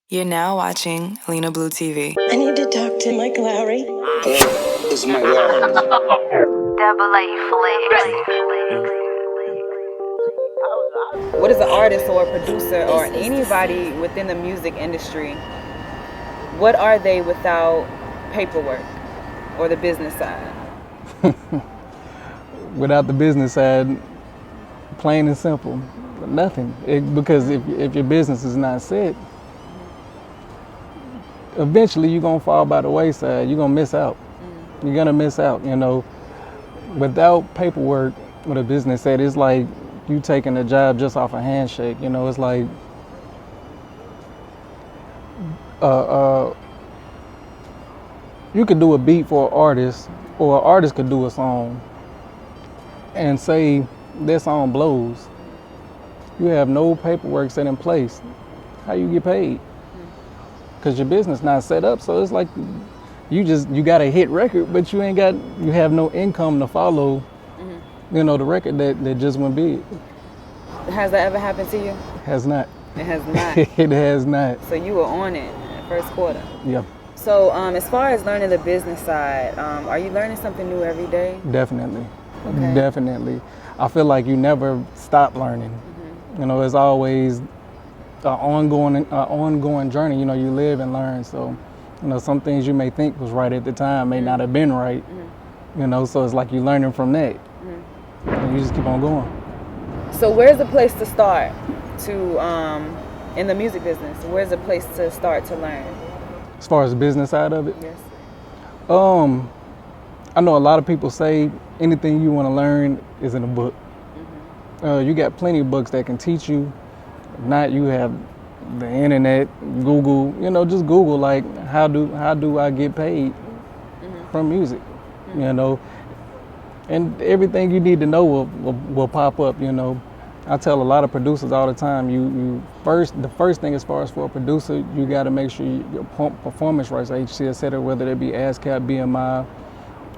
You're now watching Lena Blue TV. I need to talk to Mike Laury. Hello, this is Mike Laury. Double A What is an artist or a producer or anybody within the music industry? What are they without paperwork or the business side? Without the business side, plain and simple, nothing. Because if your business is not set, eventually you're gonna fall by the wayside. You're gonna miss out. You're gonna miss out. Without paperwork, with a business set, it's like you taking a job just off a handshake. It's like you could do a beat for an artist, or an artist could do a song, and say their song blows. You have no paperwork set in place. How you get paid? Because your business not set up, so it's like you got a hit record, but you have no income to follow. The record that just went big. Has that ever happened to you? Has not. It has not. It has not. So you were on it first quarter. Yeah. So as far as learning the business side, are you learning something new every day? Definitely. Okay. Definitely. I feel like you never stop learning. It's always an ongoing journey. You live and learn. So, some things you may think was right at the time may not have been right. So it's like you're learning from that. And you just keep on going. So where's the place to start in the music business? Where's the place to start to learn? As far as the business side of it? Yes. I know a lot of people say anything you want to learn is in a book. You got plenty of books that can teach you. If not, you have the internet, Google. Just Google like how do I get paid from music? And everything you need to know will pop up. I tell a lot of producers all the time. The first thing as far as for a producer, you got to make sure your performance rights, HC, etc., whether it be ASCAP, BMI,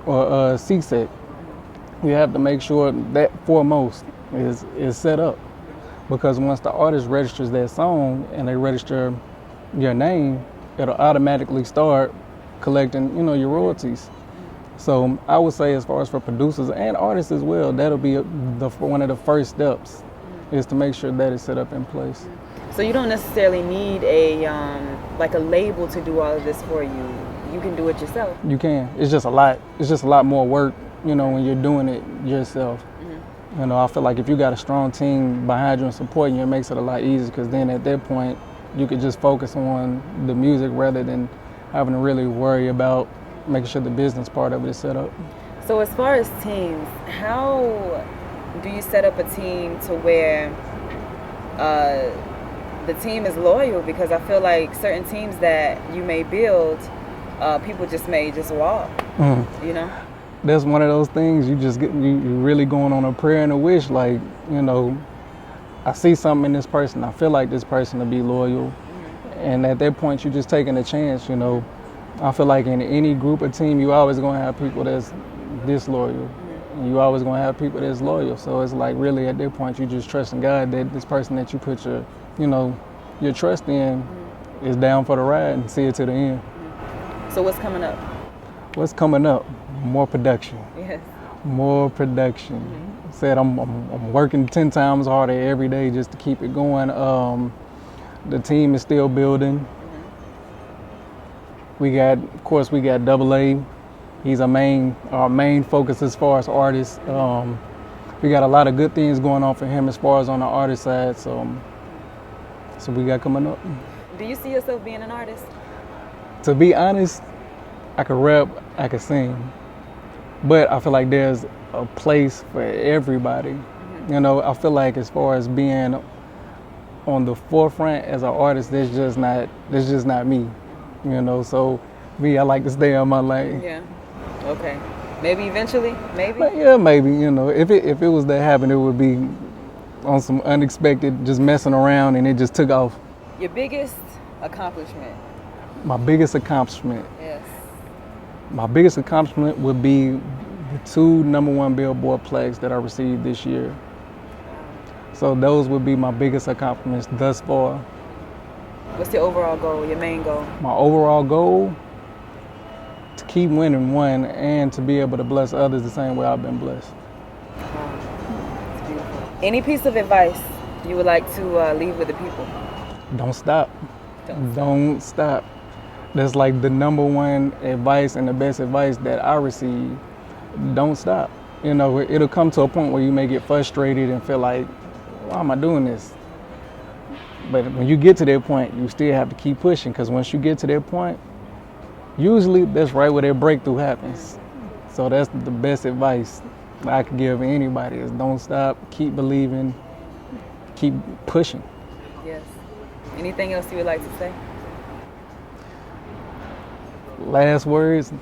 or CSEC, you have to make sure that foremost is set up. Because once the artist registers their song and they register your name, it'll automatically start collecting, your royalties. So I would say, as far as for producers and artists as well, that'll be one of the first steps, is to make sure that it's set up in place. So you don't necessarily need a label to do all of this for you. You can do it yourself. You can. It's just a lot. It's just a lot more work, when you're doing it yourself. I feel like if you got a strong team behind you and supporting you, it makes it a lot easier, because then at that point you could just focus on the music rather than having to really worry about making sure the business part of it is set up. So as far as teams, how do you set up a team to where the team is loyal? Because I feel like certain teams that you may build, people may walk, That's one of those things you really going on a prayer and a wish, like, I see something in this person, I feel like this person will be loyal. And at that point you're just taking a chance. I feel like in any group or team, you always gonna have people that's disloyal. And you always gonna have people that's loyal. So it's like, really at that point you just trusting God that this person that you put your trust in is down for the ride and see it to the end. So what's coming up? What's coming up? More production. Yes. More production. Said I'm working 10 times harder every day just to keep it going. The team is still building. We got Double A. He's our main focus as far as artists. We got a lot of good things going on for him as far as on the artist side. So we got coming up. Do you see yourself being an artist? To be honest, I could rap, I could sing, but I feel like there's a place for everybody. I feel like as far as being on the forefront as an artist, that's just not me. So me, I like to stay on my lane. Yeah. Okay. Maybe eventually, maybe? Yeah, maybe, if it was to happen, it would be on some unexpected, just messing around, and it just took off. Your biggest accomplishment? My biggest accomplishment? Yes. My biggest accomplishment would be the 2 #1 Billboard plaques that I received this year. So those would be my biggest accomplishments thus far. What's your overall goal, your main goal? My overall goal, to keep winning one and to be able to bless others the same way I've been blessed. It's beautiful. Any piece of advice you would like to leave with the people? Don't stop. Don't stop. That's like the number one advice and the best advice that I receive. Don't stop. You know, it'll come to a point where you may get frustrated and feel like, why am I doing this? But when you get to that point, you still have to keep pushing, because once you get to that point, usually that's right where that breakthrough happens. So that's the best advice I could give anybody is don't stop, keep believing, keep pushing. Yes. Anything else you would like to say? Last words,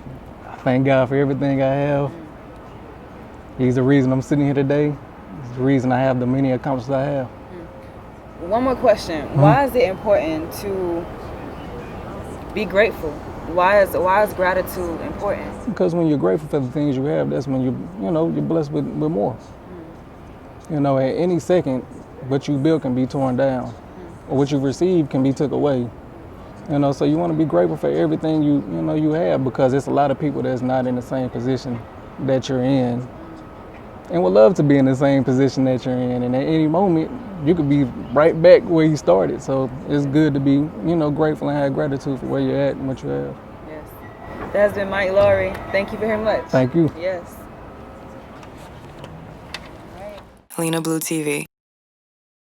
I thank God for everything I have. He's the reason I'm sitting here today. He's the reason I have the many accomplishments I have. One more question. Why is it important to be grateful? Why is gratitude important? Because when you're grateful for the things you have, that's when you're blessed with more. You know, at any second, what you build can be torn down, or what you receive can be took away. You know, so you want to be grateful for everything you have, because there's a lot of people that's not in the same position that you're in, and would love to be in the same position that you're in. And at any moment, you could be right back where you started. So it's good to be, grateful and have gratitude for where you're at and what you have. Yes. That has been Mike Laury. Thank you very much. Thank you. Yes. Lena Blue TV.